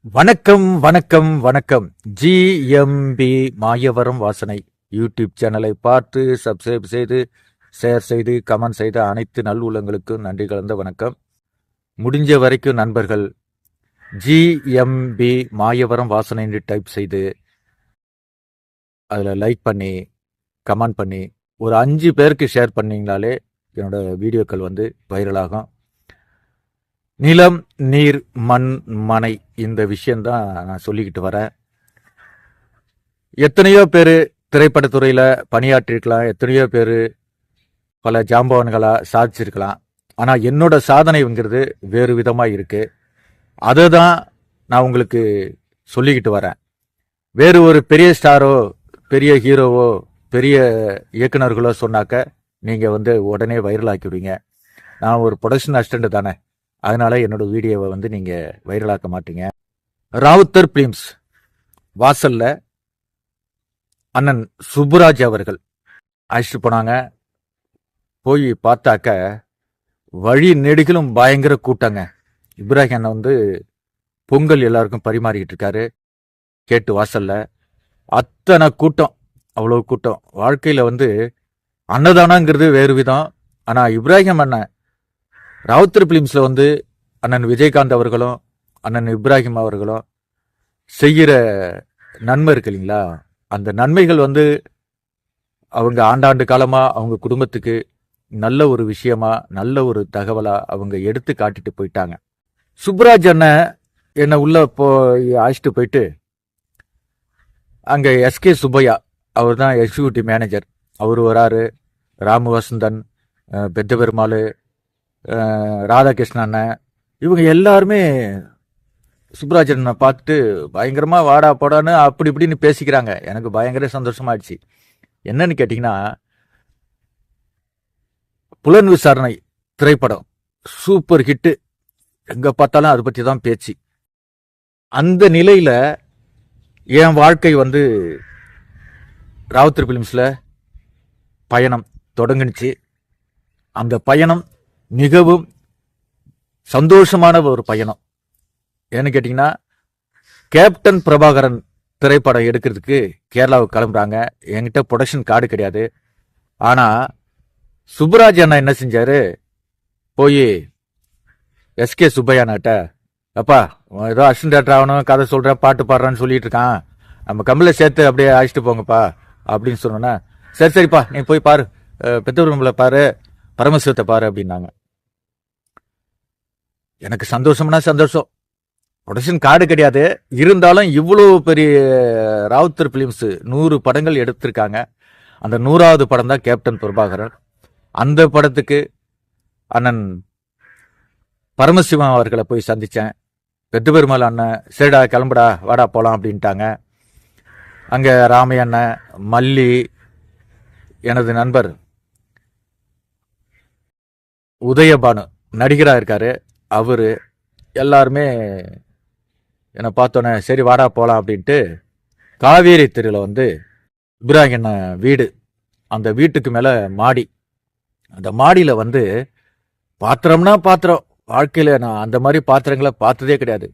வணக்கம் வணக்கம் வணக்கம். ஜிஎம்பி மாயவரம் வாசனை யூடியூப் சேனலை பார்த்து சப்ஸ்கிரைப் செய்து ஷேர் செய்து கமெண்ட் செய்த அனைத்து நல்லுள்ளங்களுக்கும் நன்றி கலந்த வணக்கம். முடிஞ்ச வரைக்கும் நண்பர்கள் ஜிஎம்பி மாயவரம் வாசனை டைப் செய்து அதில் லைக் பண்ணி கமெண்ட் பண்ணி ஒரு 5 பேருக்கு ஷேர் பண்ணிங்கனாலே என்னோட வீடியோக்கள் வைரலாகும். நிலம், நீர், மண், மனை இந்த விஷயந்தான் நான் சொல்லிக்கிட்டு வரேன். எத்தனையோ பேர் திரைப்படத்துறையில் பணியாற்றிருக்கலாம், எத்தனையோ பேர் பல ஜாம்பவான்களாக சாதிச்சிருக்கலாம். ஆனால் என்னோட சாதனைங்கிறது வேறு விதமாக இருக்குது. அதை தான் நான் உங்களுக்கு சொல்லிக்கிட்டு வரேன். வேறு ஒரு பெரிய ஸ்டாரோ, பெரிய ஹீரோவோ, பெரிய இயக்குநர்களோ சொன்னாக்க நீங்கள் உடனே வைரலாக்கிவிடுவீங்க. நான் ஒரு ப்ரொடக்ஷன் அசிஸ்டண்ட் தானே, அதனால என்னோட வீடியோவை நீங்கள் வைரலாக்க மாட்டீங்க. ராவுத்தர் பிலிம்ஸ் வாசல்ல அண்ணன் சுப்புராஜ் அவர்கள் அழைச்சிட்டு போனாங்க. போய் பார்த்தாக்க வழி நெடுகிலும் பயங்கர கூட்டங்க. இப்ராஹிம் அண்ணன் பொங்கல் எல்லாருக்கும் பரிமாறிக்கிட்டு இருக்காரு. கேட்டு வாசல்ல அத்தனை கூட்டம், அவ்வளோ கூட்டம். வாழ்க்கையில் அன்னதானங்கிறது வேறு விதம். ஆனால் இப்ராஹிம் அண்ணன் ராவுத்தர் பிலிம்ஸில் அண்ணன் விஜயகாந்த் அவர்களும் அண்ணன் இப்ராஹிம் அவர்களும் செய்கிற நன்மை இருக்கு இல்லைங்களா, அந்த நன்மைகள் அவங்க ஆண்டாண்டு காலமாக அவங்க குடும்பத்துக்கு நல்ல ஒரு விஷயமா, நல்ல ஒரு தகவலாக அவங்க எடுத்து காட்டிட்டு போயிட்டாங்க. சுப்ராஜ் அண்ணன் என்னை உள்ளே அழைச்சிட்டு போயிட்டு அங்கே எஸ்கே சுப்பையா, அவர் தான் எக்ஸிக்யூட்டிவ் மேனேஜர், அவர் வராரு. ராமு வசந்தன், பெத்த பெருமாள், ராதாகிருஷ்ணன் அண்ணன், இவங்க எல்லாருமே சுப்ராஜ் அண்ணனை பார்த்துட்டு பயங்கரமாக வாடா போடான்னு அப்படி இப்படின்னு பேசிக்கிறாங்க. எனக்கு பயங்கர சந்தோஷமாயிடுச்சு. என்னன்னு கேட்டிங்கன்னா, புலன் விசாரணை திரைப்படம் சூப்பர் ஹிட்டு, எங்கே பார்த்தாலும் அதை பற்றி தான் பேச்சு. அந்த நிலையில் என் வாழ்க்கை ராவுத்தர் பிலிம்ஸில் பயணம் தொடங்குனுச்சு. அந்த பயணம் மிகவும் சந்தோஷமான ஒரு பயணம். ஏன்னு கேட்டிங்கன்னா, கேப்டன் பிரபாகரன் திரைப்படம் எடுக்கிறதுக்கு கேரளாவுக்கு கிளம்புறாங்க. என்கிட்ட ப்ரொடக்ஷன் கார்டு கிடையாது. ஆனால் சுப்புராஜ் அண்ணா என்ன செஞ்சார், போய் எஸ்கே சுப்பையானாட்ட, அப்பா ஏதோ அசிஸ்டன்ட் டேரக்டர் ஆகணும், கதை சொல்கிறேன், பாட்டு பாடுறான்னு சொல்லிட்டு இருக்கான், நம்ம கம்பெனியில் சேர்த்து அப்படியே அழைச்சிட்டு போங்கப்பா அப்படின்னு சொன்னோன்னா, சரி சரிப்பா நீ போய் பாரு, பெத்தூர்மலை பாரு, பரமசிவத்தை பாரு அப்படின்னாங்க. எனக்கு சந்தோஷம்னா சந்தோஷம். ப்ரொடக்ஷன் கார்டு கிடையாது, இருந்தாலும் இவ்வளோ பெரிய ராவுத்தர் பிலிம்ஸ் 100 படங்கள் எடுத்திருக்காங்க. அந்த 100வது படம் தான் கேப்டன் பிரபாகரன். அந்த படத்துக்கு அண்ணன் பரமசிவம் அவர்களை போய் சந்தித்தேன். பெத்த பெருமாள் அண்ணன், சரிடா கிளம்புடா வாடா போகலாம் அப்படின்ட்டாங்க. அங்கே ராமைய அண்ணன், மல்லி, எனது நண்பர் உதயபானு நடிகராக இருக்காரு, அவர் எல்லாருமே என்னை பார்த்தோன்னே சரி வாடா போகலாம் அப்படின்ட்டு காவேரி தெருவில் இப்ராஹிம் வீடு, அந்த வீட்டுக்கு மேலே மாடி, அந்த மாடியில் பாத்திரம்னா பாத்திரம். வாழ்க்கையில் நான் அந்த மாதிரி பாத்திரங்களை பார்த்ததே கிடையாது.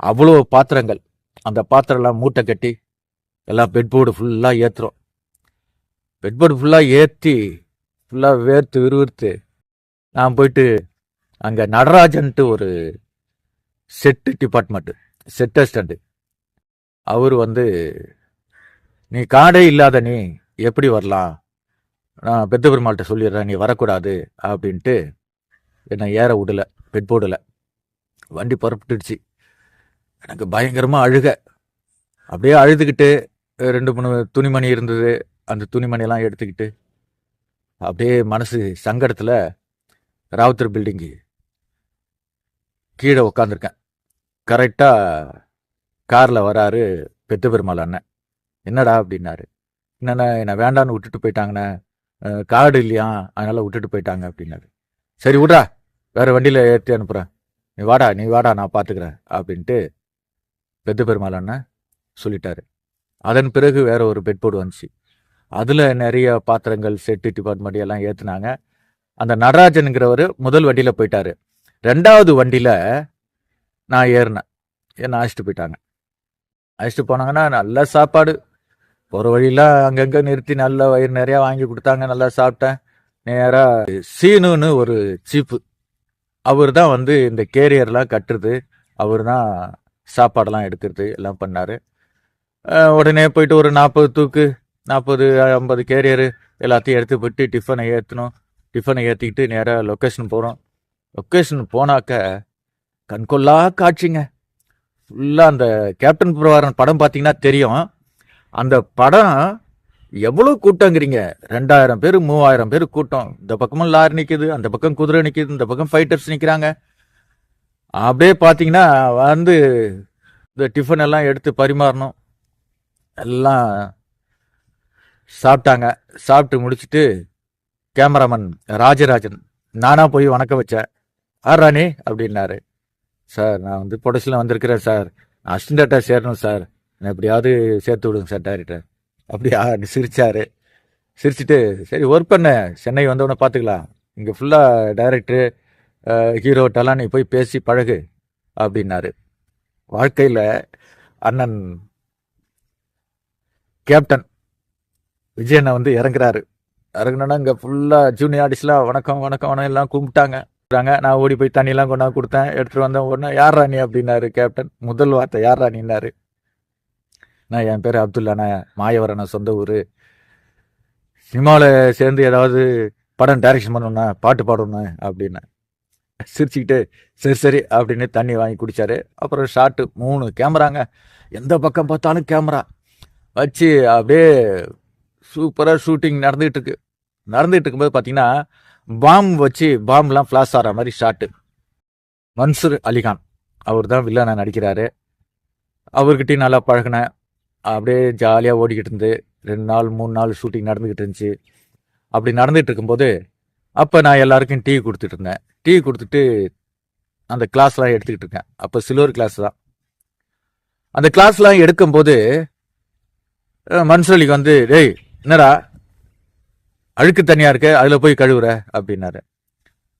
அவ்வளோ பாத்திரங்கள். அந்த பாத்திரம்லாம் மூட்டை கட்டி எல்லாம் பெட்போர்டு ஃபுல்லாக ஏற்றுறோம். பெட்போர்டு ஃபுல்லாக ஏற்றி ஃபுல்லாக வேர்த்து விறுவிறுத்து நான் போயிட்டு அங்கே நடராஜன்ட்டு ஒரு செட்டு டிபார்ட்மெண்ட்டு, செட் அசிஸ்டண்ட்டு, அவர் நீ கார்டே இல்லாத நீ எப்படி வரலாம், நான் பெத்த பெருமாள்கிட்ட சொல்லிடுறேன், நீ வரக்கூடாது அப்படின்ட்டு என்னை ஏற விடலை. பெட்போர்டில் வண்டி புறப்பட்டுடுச்சு. எனக்கு பயங்கரமாக அழுக, அப்படியே அழுதுகிட்டு 2-3 துணிமணி இருந்தது, அந்த துணிமணியெல்லாம் எடுத்துக்கிட்டு அப்படியே மனசு சங்கடத்தில் ராவுத்தர் பில்டிங்கு கீழே உட்காந்துருக்கேன். கரெக்டாக காரில் வராரு பெத்த பெருமாள் அண்ணன். என்னடா அப்படின்னாரு. என்னண்ணா என்னை வேண்டான்னு விட்டுட்டு போயிட்டாங்கண்ணே, கார்டு இல்லையா அதனால் விட்டுட்டு போயிட்டாங்க அப்படின்னாரு. சரி விட்றா, வேறு வண்டியில் ஏற்றி அனுப்புகிறேன், நீ வாடா நான் பார்த்துக்கிறேன் அப்படின்ட்டு பெத்த பெருமாள் அண்ணன் சொல்லிட்டாரு. அதன் பிறகு வேற ஒரு பெட்போர்டு வந்துச்சு. அதில் நிறைய பாத்திரங்கள், செட்டு டிபார்ட்மெண்ட் எல்லாம் ஏற்றுனாங்க. அந்த நடராஜனுங்கிறவர் முதல் வண்டியில் போயிட்டாரு. 2வது வண்டியில் நான் ஏறினேன். என்னை அழைச்சிட்டு போயிட்டாங்க. அழைச்சிட்டு போனாங்கன்னா நல்ல சாப்பாடு. ஒரு வழியில் அங்கங்கே நிறுத்தி நல்ல வயிறு நிறையா வாங்கி கொடுத்தாங்க. நல்லா சாப்பிட்டேன். நேராக சீனுன்னு ஒரு சீப்பு, அவர் தான் வந்து இந்த கேரியர்லாம் கட்டுறது, அவர் தான் சாப்பாடெல்லாம் எடுக்கிறது எல்லாம் பண்ணார். உடனே போயிட்டு ஒரு 40 தூக்கு, 40-50 கேரியரு எல்லாத்தையும் எடுத்து போட்டு டிஃபனை ஏற்றணும். டிஃபனை ஏற்றிக்கிட்டு நேராக லொக்கேஷன் போகிறோம். லொக்கேஷன் போனாக்க கண்கொள்ளா காட்சிங்க. ஃபுல்லாக அந்த கேப்டன் பிரபாகரன் படம் பார்த்தீங்கன்னா தெரியும். அந்த படம் எவ்வளோ கூட்டங்கிறீங்க, 2000 பேர் 3000 பேர் கூட்டம். இந்த பக்கமும் லாரி நிற்கிது, அந்த பக்கம் குதிரை நிற்கிது, இந்த பக்கம் ஃபைட்டர்ஸ் நிற்கிறாங்க. அப்படியே பார்த்தீங்கன்னா வந்து இந்த டிஃபன் எல்லாம் எடுத்து பரிமாறணும். எல்லாம் சாப்பிட்டாங்க. சாப்பிட்டு முடிச்சுட்டு கேமராமேன் ராஜராஜன் நானாக போய் வணக்கம் வச்சேன். ராணி அப்படின்னாரு. சார் நான் வந்து ப்ரொடக்ஷனில் வந்திருக்கிறேன் சார், நான் அசிஸ்டன்ட் டேரக்டர் சேரணும் சார், என்னை எப்படியாவது சேர்த்து விடுங்க சார் டைரக்டர். அப்படியா சிரிச்சாரு. சிரிச்சுட்டு சரி ஒர்க் பண்ண, சென்னை வந்தவொடனே பார்த்துக்கலாம், இங்கே ஃபுல்லாக டைரக்டரு ஹீரோட்டெல்லாம் நீ போய் பேசி பழகு அப்படின்னாரு. வாழ்க்கையில் அண்ணன் கேப்டன் விஜயண்ணா வந்து இறங்குறாரு. இறங்குனா இங்கே ஃபுல்லாக ஜூனியர் ஆர்டிஸ்ட்லாம் வணக்கம் வணக்கம் வணக்கம் எல்லாம் கும்பிட்டாங்க. நான் ஓடி போய் தண்ணியெல்லாம் கொண்டாந்து கொடுத்தேன். எடுத்துகிட்டு வந்தேன். உடனே யார் ராணி அப்படின்னாரு கேப்டன். முதல் வார்த்தை யார் ராணின்னாரு. நான் என் பேர் அப்துல்லா, நான் மாயவரன், சொந்த ஊர். சினிமாவில் சேர்ந்து ஏதாவது படம் டைரக்ஷன் பண்ணணுண்ணா, பாட்டு பாடணும் அப்படின்னேன். சிரிச்சுக்கிட்டு சரி சரி அப்படின்னு தண்ணி வாங்கி குடித்தாரு. அப்புறம் ஷாட்டு 3 கேமராங்க, எந்த பக்கம் பார்த்தாலும் கேமரா வச்சு அப்படியே சூப்பராக ஷூட்டிங் நடந்துகிட்டு இருக்கும்போது பார்த்தீங்கன்னா பாம்பு வச்சு பாம்புலாம் ஃப்ளாஷ் ஆகிற மாதிரி ஷாட்டு. மன்சூர் அலிகான் அவர் தான் வில்லனை நடிக்கிறாரு. அவர்கிட்டையும் நல்லா பழகினேன். அப்படியே ஜாலியாக ஓடிக்கிட்டு இருந்து 2 நாள் 3 நாள் ஷூட்டிங் நடந்துக்கிட்டு இருந்துச்சு. அப்படி நடந்துகிட்டு இருக்கும்போது அப்போ நான் எல்லாருக்கும் டீ கொடுத்துட்டு இருந்தேன். டீ கொடுத்துட்டு அந்த கிளாஸ்லாம் எடுத்துக்கிட்டு இருக்கேன். அப்போ சில்வர் கிளாஸ் தான். அந்த கிளாஸ்லாம் எடுக்கும்போது மன்சூர் அலிக்கு வந்து டேய் என்னடா அழுக்கு தண்ணியாக இருக்கு, அதில் போய் கழுவுற அப்படின்னாரு.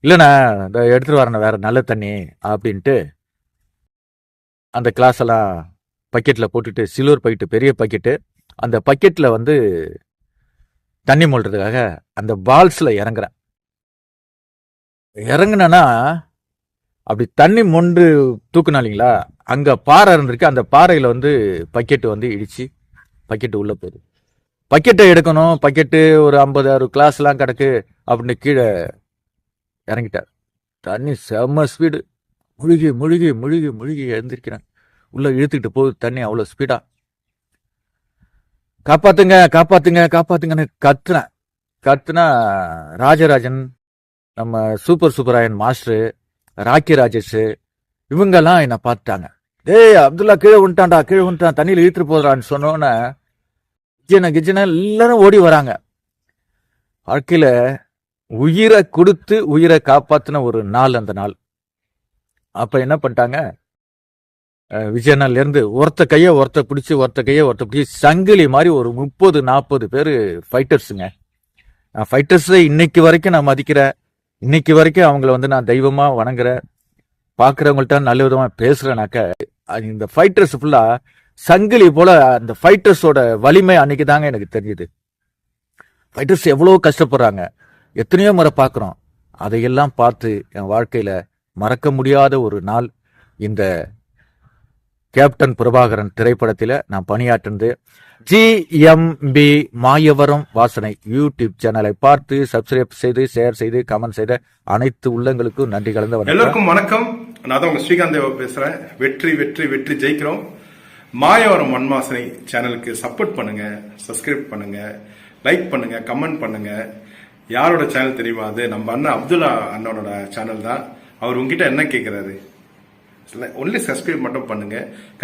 இல்லைண்ணா இந்த எடுத்துகிட்டு வரேண்ணா வேறு நல்ல தண்ணி அப்படின்ட்டு அந்த கிளாஸ் எல்லாம் பக்கெட்டில் போட்டுட்டு, சில்வர் பக்கெட்டு பெரிய பக்கெட்டு, அந்த பக்கெட்டில் வந்து தண்ணி மொள்றதுக்காக அந்த பால்ஸில் இறங்குறேன். இறங்குனேன்னா அப்படி தண்ணி மொண்டு தூக்குனாலிங்களா, அங்கே பாறை இருந்திருக்கு. அந்த பாறையில் வந்து பக்கெட்டு வந்து இடித்து பக்கெட்டு உள்ளே போகுது. பக்கெட்டை எடுக்கணும், பக்கெட்டு ஒரு 50-60 கிளாஸ்லாம் கிடக்கு அப்படின்னு கீழே இறங்கிட்டார். தண்ணி செம்ம ஸ்பீடு, முழுகி முழுகி முழுகி முழுகி எழுந்திருக்கிறேன். உள்ளே இழுத்துக்கிட்டு போகுது தண்ணி அவ்வளோ ஸ்பீடாக. காப்பாத்துங்க காப்பாத்துங்க காப்பாத்துங்கன்னு கத்துனா ராஜராஜன், நம்ம சூப்பராயன் மாஸ்டரு, ராக்கி ராஜேஷ் இவங்கெல்லாம் என்னை பார்த்துட்டாங்க. டேய் அப்துல்லா கீழே விட்டான் தண்ணியில் இழுத்துட்டு போதுறான்னு சொன்னோன்னே கிஜன எல்லாரும் ஓடி வராங்க. வாழ்க்கையில் உயிரை கொடுத்து உயிரை காப்பாற்றின ஒரு நாள் அந்த நாள். அப்போ என்ன பண்ணிட்டாங்க, விஜயநாள்லேருந்து ஒருத்த கையை பிடிச்சி சங்கிலி மாதிரி ஒரு 30-40 பேர் ஃபைட்டர்ஸுங்க. நான் ஃபைட்டர்ஸை இன்னைக்கு வரைக்கும் நான் மதிக்கிறேன். இன்னைக்கு வரைக்கும் அவங்கள வந்து நான் தெய்வமாக வணங்குறேன். பார்க்குறவங்கள்ட்ட நல்ல விதமாக பேசுகிறேனாக்க இந்த ஃபைட்டர்ஸ் ஃபுல்லாக சங்கிலி போல. அந்த ஃபைட்டர்ஸோட வலிமை அன்னைக்கு தாங்க எனக்கு தெரிஞ்சுது. ஃபைட்டர்ஸ் எவ்வளோ கஷ்டப்படுறாங்க, எத்தனையோ முறை பார்க்குறோம். அதையெல்லாம் பார்த்து என் வாழ்க்கையில் மறக்க முடியாத ஒரு நாள் இந்த கேப்டன் பிரபாகரன் திரைப்படத்தில் நான் பணியாற்றினது. GMB மாயவரம் வாசனை யூடியூப் சேனலை பார்த்து சப்ஸ்கிரைப் செய்து ஷேர் செய்து கமெண்ட் செய்த அனைத்து உள்ளங்களுக்கும் நன்றி கலந்த எல்லாருக்கும் வணக்கம். நான் தான் உங்க ஸ்ரீகாந்த் தேவா பேசுறேன். வெற்றி வெற்றி வெற்றி ஜெயிக்கிறோம். மாயவரம் மண்வாசனை சேனலுக்கு சப்போர்ட் பண்ணுங்க, சப்ஸ்கிரைப் பண்ணுங்க, லைக் பண்ணுங்க, கமெண்ட் பண்ணுங்க. யாரோட சேனல் தெரியுமா? அது நம்ம அண்ணன் அப்துல்லா அண்ணனோட சேனல் தான். அவர் உங்ககிட்ட என்ன கேட்கிறாரு, ஒன்லி சப்ஸ்கிரைப் மட்டும் பண்ணுங்க.